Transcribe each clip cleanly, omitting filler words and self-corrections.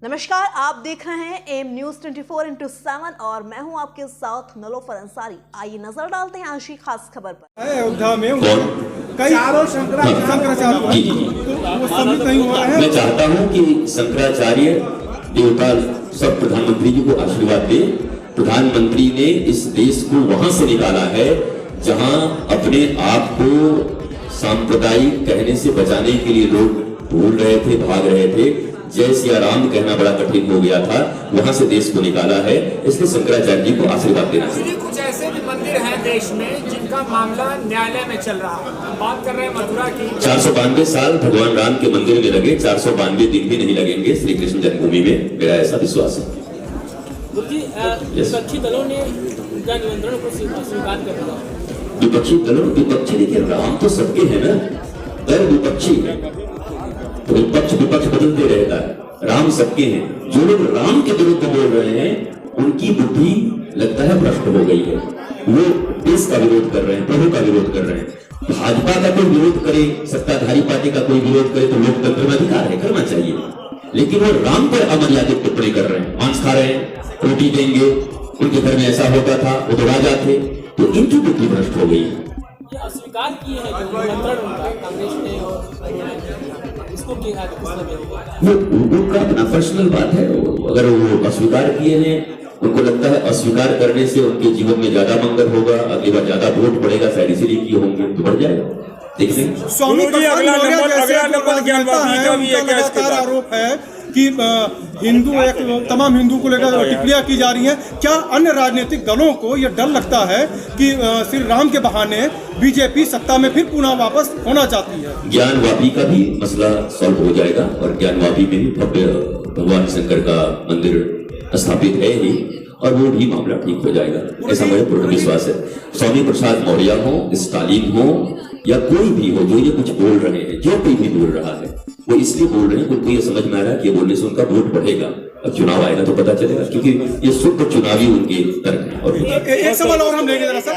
नमस्कार, आप देख रहे हैं एम न्यूज 24/7 और मैं हूं आपके साथ नलोफर अंसारी। आइए नजर डालते हैं आज की खास खबर पर। अयोध्या में कई शंकराचार्य वो सम्मिलित नहीं हो रहे हैं। मैं चाहता हूं कि शंकराचार्य देवता सब प्रधानमंत्री जी को आशीर्वाद दे। प्रधानमंत्री ने इस देश को वहां से निकाला है जहां अपने आप को सांप्रदायिक कहने से बचाने के लिए लोग भूल रहे थे, भाग रहे थे। जय सिया राम कहना बड़ा कठिन हो गया था, वहां से देश को निकाला है। इसलिए शंकराचार्य जी को आशीर्वाद देना चाहिए। कुछ ऐसे भी मंदिर हैं देश में जिनका मामला न्यायालय में चल रहा है। बात कर रहे हैं मथुरा की। 492 साल भगवान राम के मंदिर में लगे, 492 दिन भी नहीं लगेंगे श्री कृष्ण जन्मभूमि में, मेरा ऐसा विश्वास है। विपक्षी दलों ने उनका निमंत्रण को स्वीकार कर लिया। विपक्षी देखिए, राम तो सबके है ना, दर विपक्षी है तो विपक्ष बदलते रहता है। राम सबके हैं। जो लोग राम के विरुद्ध बोल रहे हैं उनकी बुद्धि लगता है भ्रष्ट हो गई है। वो देश का विरोध कर रहे हैं, प्रभु का विरोध कर रहे हैं। भाजपा का कोई विरोध करे, सत्ताधारी पार्टी का कोई विरोध करे तो लोकतंत्र में अधिकार है, करना चाहिए। लेकिन वो राम पर अमर्यादित टिप्पणी कर रहे हैं। मांस खा रहे हैं, रोटी देंगे, उनके घर में ऐसा होता था, वो तो राजा थे, तो इनकी बुद्धि भ्रष्ट हो गई। ये अस्वीकार किए हैं जो निमंत्रण उनका कांग्रेस ने और इसको किया वो उनका अपना पर्सनल बात है। अगर वो अस्वीकार किए हैं, उनको लगता है अस्वीकार करने से उनके जीवन में ज्यादा मंगल होगा, अगली बार ज्यादा वोट पड़ेगा, शायद इसीलिए किए होंगे, तो बढ़ जाएगा। देखिए स्वामी अगला नंबर ज्ञानवापी का भी एक लगातार आरोप है कि हिंदू तमाम हिंदू को लेकर टिप्पणियां की जा रही हैं। क्या अन्य राजनीतिक दलों को यह डर लगता है कि श्री राम के बहाने बीजेपी सत्ता में फिर पुनः वापस होना चाहती है? ज्ञानवापी का भी मसला सॉल्व हो जाएगा और ज्ञानवापी में भी भव्य भगवान शंकर का मंदिर स्थापित है ही, और वो भी मामला ठीक हो जाएगा, ऐसा मुझे पूर्ण विश्वास है। स्वामी प्रसाद मौर्य हो, स्टालिन हो या कोई भी हो जो ये कुछ बोल रहे हैं, जो कोई भी बोल रहा है वो इसलिए बोल रहे हैं उनको ये समझ में आ रहा है कि बोलने से उनका वोट बढ़ेगा। अब चुनाव आएगा तो पता चलेगा, क्योंकि ये शुद्ध चुनावी उनके तर्क है। और एक सवाल और हम लेंगे जरा सा,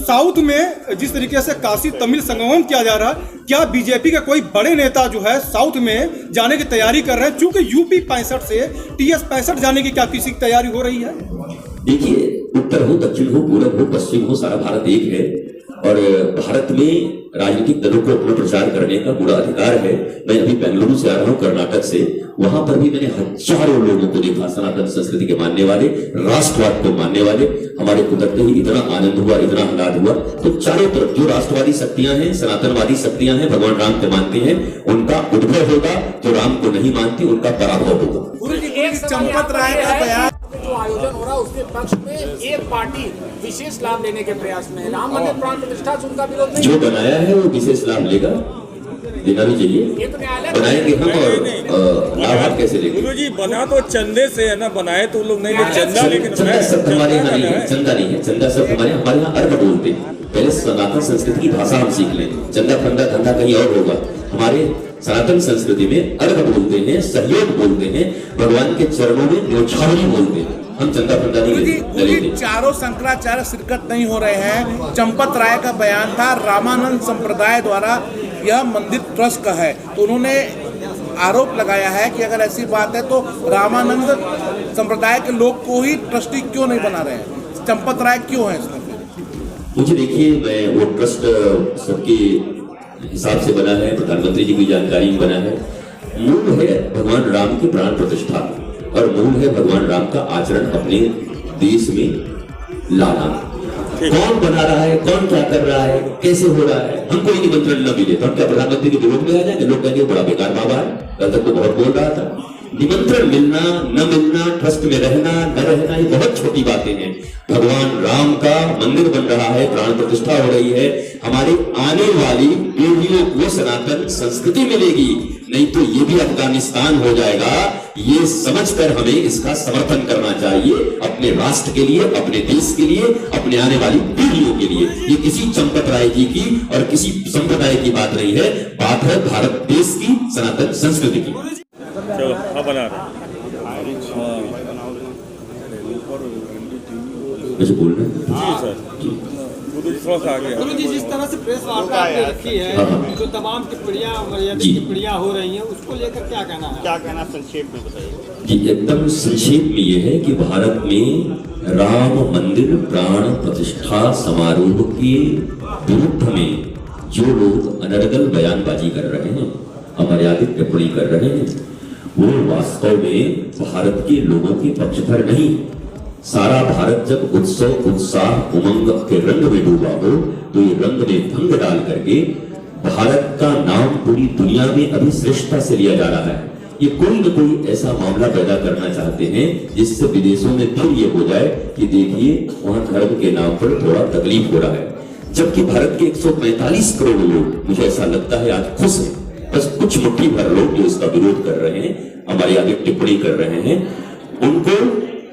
साउथ में जिस तरीके से काशी तमिल संगमम किया जा रहा है, क्या बीजेपी के कोई बड़े नेता जो है साउथ में जाने की तैयारी कर रहे हैं? चूंकि यूपी 65 से TS 65 जाने की क्या किसी की तैयारी हो रही है? देखिए, उत्तर हो, दक्षिण हो, पूरब हो, पश्चिम हो, सारा भारत एक है और भारत में राजनीतिक दलों को अपना प्रचार करने का पूरा अधिकार है। मैं अभी बेंगलुरु से आ रहा हूँ, कर्नाटक से। वहां पर भी मैंने हजारों लोगों को देखा, सनातन संस्कृति के मानने वाले, राष्ट्रवाद को मानने वाले। हमारे उतरते ही इतना आनंद हुआ, इतना आह्लाद हुआ। तो चारों तरफ जो राष्ट्रवादी शक्तियां हैं, सनातनवादी शक्तियां हैं, भगवान राम को मानते हैं, उनका उद्भव होगा। जो राम को नहीं मानती उनका पराभव होगा। चंपत राय का बयान जो आयोजन हो रहा है उसके पक्ष में एक पार्टी विशेष लाभ लेने के प्रयास में है। राम मंदिर प्राण प्रतिष्ठा से उनका विरोध नहीं। जो बनाया है वो विशेष लाभ लेगा, देना भी चाहिए। ये तो न्यायालय बनाएंगे हम, और लाभ आप कैसे लेंगे? गुरु जी, बना तो चंदे से है ना, बनाए तो लोग नहीं, चंदा, लेकिन चंदा शब्द हमारे यहाँ नहीं है, चंदा नहीं है। चंदा शब्द हमारे यहाँ अर्घ बोलते हैं। पहले सनातन संस्कृति की भाषा हम सीख लें। चंदा फंदा धंधा कहीं और होगा। हमारे सनातन संस्कृति में अर्घ बोलते हैं, सहयोग बोलते हैं, भगवान के चरणों में न्योछावनी बोलते हैं। हम चंदा फंदा नहीं लेते। चारों शंकराचार्य शिरकत नहीं हो रहे हैं। चंपत राय का बयान था रामानंद संप्रदाय द्वारा यह मंदिर ट्रस्ट का है, तो उन्होंने आरोप लगाया है कि अगर ऐसी बात है तो रामानंद संप्रदाय के लोग को ही ट्रस्टी क्यों नहीं बना रहे हैं? चंपत राय क्यों है इसमें? मुझे देखिए, मैं वो ट्रस्ट सबके हिसाब से बना है, प्रधानमंत्री जी की जानकारी में बना है। मूल है भगवान राम की प्राण प्रतिष्ठा और मूल है भगवान राम का आचरण अपने देश में लाना। कौन बना रहा है, कौन क्या कर रहा है, कैसे हो रहा है, हम कोई निमंत्रण न मिले तो हम क्या प्रधानमंत्री के विरोध में आ जाएंगे? लोग कहेंगे बड़ा बेकार बाबा है, कल तक तो बहुत बोल रहा था। निमंत्रण मिलना न मिलना, ट्रस्ट में रहना न रहना, ये बहुत छोटी बातें हैं। भगवान राम का मंदिर बन रहा है, प्राण प्रतिष्ठा हो रही है, हमारी आने वाली पीढ़ियों को सनातन संस्कृति मिलेगी, नहीं तो ये भी अफगानिस्तान हो जाएगा। ये समझकर हमें इसका समर्थन करना चाहिए, अपने राष्ट्र के लिए, अपने देश के लिए, अपने आने वाली पीढ़ियों के लिए। ये किसी चंपत राय जी की और किसी संप्रदाय की बात नहीं है, बात है भारत देश की, सनातन संस्कृति की। चलो अब बना रहे मुझे बोलना है। जी सर गुरु जी थोड़ा सा आगे गुरु जी जिस तरह से प्रेस वार्ता आपने रखी है, जो तमाम टिप्पणियां मर्यादित जी। टिप्पणियां हो रही हैं, उसको लेकर क्या कहना है? क्या कहना संक्षेप में बताइए। जी एकदम संक्षेप में ये है कि भारत में राम मंदिर प्राण प्रतिष्ठा समारोह के विरुद्ध में जो लोग अनर्गल बयानबाजी कर रहे हैं, अमर्यादित टिप्पणी कर रहे हैं, वो वास्तव में भारत के लोगों के पक्षधर नहीं। सारा भारत जब उत्सव उत्साह उमंग के रंग में डूबा हो तो ये रंग में भंग डाल करके भारत का नाम पूरी दुनिया में अभी श्रेष्ठता से लिया जा रहा है। ये कोई न कोई ऐसा मामला पैदा करना चाहते हैं जिससे विदेशों में फिर ये हो जाए कि देखिए वहां धर्म के नाम पर थोड़ा तकलीफ हो रहा है, जबकि भारत के 145 करोड़ लोग, मुझे ऐसा लगता है, आज खुश हैं। बस कुछ मुट्ठी भर लोग जो इसका विरोध कर रहे हैं, अमर्यादित टिप्पणी कर रहे हैं, उनको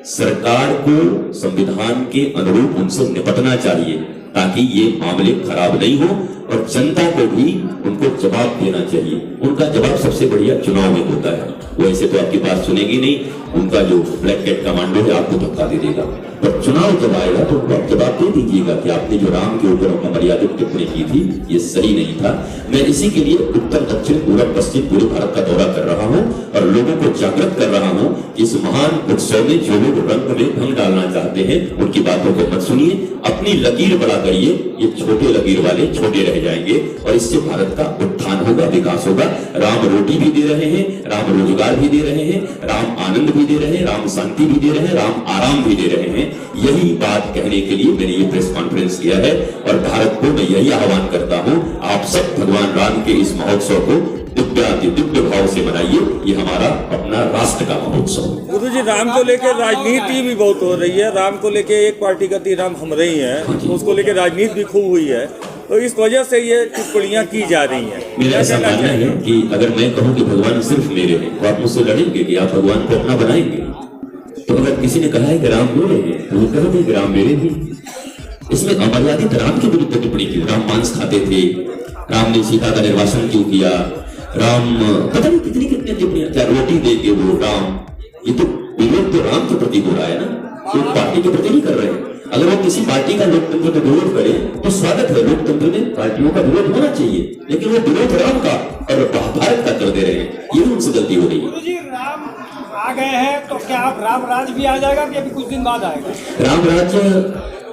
सरकार को संविधान के अनुरूप उनसे निपटना चाहिए ताकि ये मामले खराब नहीं हो, और जनता को भी उनको जवाब देना चाहिए। उनका जवाब सबसे बढ़िया चुनाव में होता है। वो ऐसे तो आपकी बात सुनेगी नहीं, उनका जो ब्लैक कैट कमांडो है आपको धक्का दे देगा, पर चुनाव जब आएगा तो उनको आप जवाब दे दीजिएगा कि आपने जो राम के ऊपर अमर्यादित टिप्पणी की थी ये सही नहीं था। मैं इसी के लिए उत्तर दक्षिण पूर्व पश्चिम पूरे भारत का दौरा कर रहा हूँ और लोगों को जागृत कर रहा हूँ कि इस महान उत्सव में जो लोग रंग में भंग डालना चाहते हैं उनकी बातों को मत सुनिए, अपनी लकीर बड़ा करिए। ये छोटे लकीर वाले छोटे रह जाएंगे और इससे भारत का उत्थान होगा, विकास होगा। राम रोटी भी दे रहे हैं, राम रोजगार भी दे रहे हैं, राम आनंद भी दे रहे हैं, राम शांति भी दे रहे हैं, राम आराम भी दे रहे हैं। यही बात कहने के लिए मैंने ये प्रेस कॉन्फ्रेंस किया है और भारत को मैं यही आह्वान करता हूँ, आप सब भगवान राम के इस महोत्सव को दिव्य भाव से मनाइए। ये हमारा अपना राष्ट्र का महोत्सव है। गुरु जी राम को लेकर राजनीति भी बहुत हो रही है। राम को लेकर एक पार्टी कहती राम हम रही है, तो उसको लेकर राजनीति भी खूब हुई है, तो इस वजह से ये टिप्पणियां की जा रही हैं। मेरा ऐसा मानना है कि अगर मैं कहूँ कि भगवान सिर्फ मेरे हैं तो आप मुझसे लड़ेंगे कि आप भगवान को अपना बनाएंगे। तो अगर किसी ने कहा है कि राम मेरे हैं तो वो कहते कि राम मेरे भी। इसमें अमर्यादित राम के विरुद्ध टिप्पणी की। राम मांस खाते थे, राम ने सीता का निर्वासन क्यों किया, राम पता नहीं कितनी टिप्पणियां, क्या रोटी दे के वो राम, ये तो विरोध तो राम के प्रति हो रहा है ना, तो पार्टी के प्रति नहीं कर रहे हैं। अगर वो किसी पार्टी का लोकतंत्र का विरोध करे तो स्वागत है, लोकतंत्र में पार्टियों का विरोध होना चाहिए, लेकिन वो विरोध राम का और भारत का कर दे रहे हैं, ये उनसे गलती हो रही है। गुरु जी राम आ गए हैं तो क्या आप राम राज भी आ जाएगा कि अभी कुछ दिन बाद आएगा? राम राज्य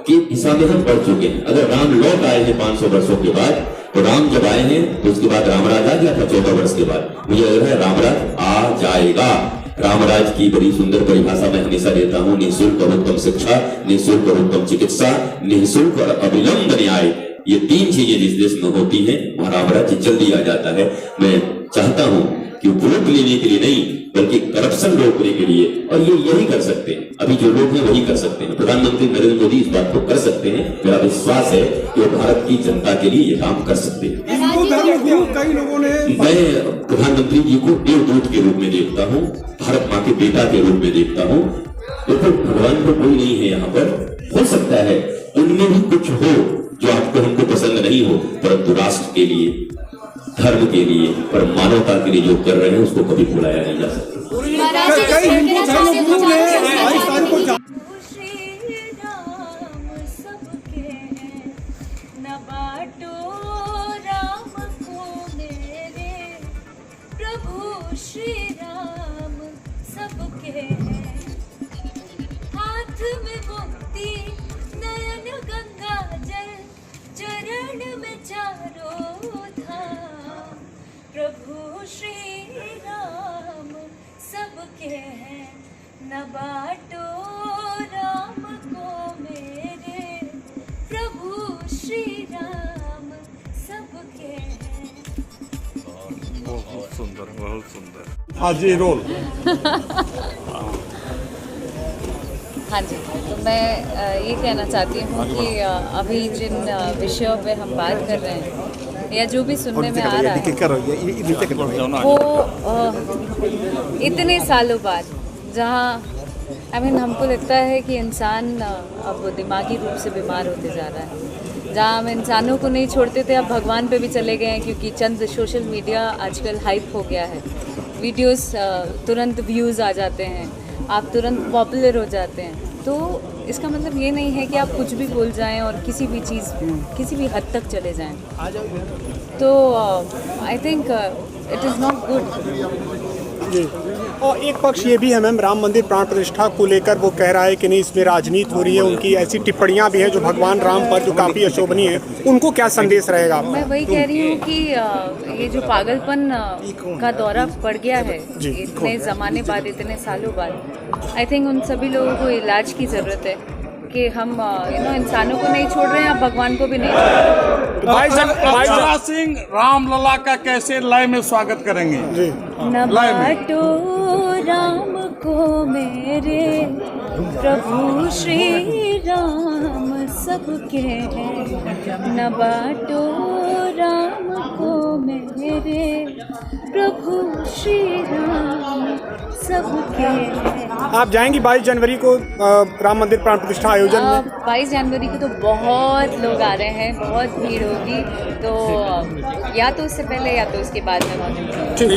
की दिशा में हम बढ़ चुके हैं। अगर राम लौट आए हैं 500 वर्षों के बाद, तो राम जब आए हैं तो उसके बाद रामराज आ गया था 14 वर्ष के बाद। मुझे लग रहा है रामराज आ जाएगा। रामराज की बड़ी सुंदर परिभाषा मैं हमेशा देता हूँ, निःशुल्क और उत्तम शिक्षा, निःशुल्क और उत्तम चिकित्सा, निःशुल्क और अविलंब न्याय। ये 3 चीजें जिस देश में होती हैं वहां रामराज जल्दी आ जाता है। मैं चाहता हूँ कि वोट लेने के लिए नहीं बल्कि करप्शन रोकने के लिए, और ये यही कर सकते हैं। अभी जो लोग हैं वही कर सकते हैं। प्रधानमंत्री नरेंद्र मोदी इस बात को कर सकते हैं। मेरा विश्वास है कि वो भारत की जनता के लिए ये काम कर सकते हैं। हिंदू धर्म गुरु कई लोगों ने मैं प्रधानमंत्री जी को देवदूत के रूप में देखता हूँ, भारत माँ के बेटा के रूप में देखता हूँ। तो फिर भगवान को कोई नहीं है यहाँ पर। हो सकता है उनमें भी कुछ हो जो आपको हमको पसंद नहीं हो, परंतु राष्ट्र के लिए, धर्म के लिए और मानवता के लिए जो कर रहे हैं उसको कभी भुलाया नहीं जा सकता। कई हिंदू धर्म गुरु ने 22 तारीख को श्री राम सबके हैं, हाथ में मुक्ति नयन गंगा जल, चरण में चारों धाम। प्रभु श्री राम सबके हैं, न बाटो राम को मेरे। प्रभु श्री राम सबके हैं। बहुत सुंदर, बहुत सुंदर। हाँ जी रोल। हाँ जी, तो मैं ये कहना चाहती हूँ कि अभी जिन विषयों पे हम बात कर रहे हैं या जो भी सुनने में आ रहा है वो इतने सालों बाद, जहाँ हमको लगता है कि इंसान अब दिमागी रूप से बीमार होते जा रहा है। जहाँ हम इंसानों को नहीं छोड़ते थे, अब भगवान पे भी चले गए हैं, क्योंकि चंद सोशल मीडिया आजकल हाइप हो गया है। वीडियोस तुरंत व्यूज़ आ जाते हैं, आप तुरंत पॉपुलर हो जाते हैं। तो इसका मतलब ये नहीं है कि आप कुछ भी बोल जाएं और किसी भी चीज़ किसी भी हद तक चले जाएं। तो I think it is not good. जी, और एक पक्ष ये भी है मैम, राम मंदिर प्राण प्रतिष्ठा को लेकर वो कह रहा है कि नहीं इसमें राजनीति हो रही है। उनकी ऐसी टिप्पणियां भी हैं जो भगवान राम पर जो काफ़ी अशोभनीय है, उनको क्या संदेश रहेगा? मैं वही कह रही हूँ कि ये जो पागलपन का दौरा पड़ गया है इतने ज़माने बाद, इतने सालों बाद, आई थिंक उन सभी लोगों को इलाज की ज़रूरत है कि हम इंसानों को नहीं छोड़ रहे हैं, अब भगवान को भी नहीं छोड़ रहे हैं। अक्षरा सिंह रामलला का कैसे लय में स्वागत करेंगे? जी, न बाटो राम को मेरे प्रभु श्री राम सबके हैं, न बाटो राम को मेरे प्रभु श्री राम सबके हैं। आप जाएंगी 22 जनवरी को राम मंदिर प्राण प्रतिष्ठा आयोजन में? 22 जनवरी को तो बहुत लोग आ रहे हैं, बहुत भीड़ होगी, तो या तो उससे पहले या तो उसके बाद में मौजूद। ठीक।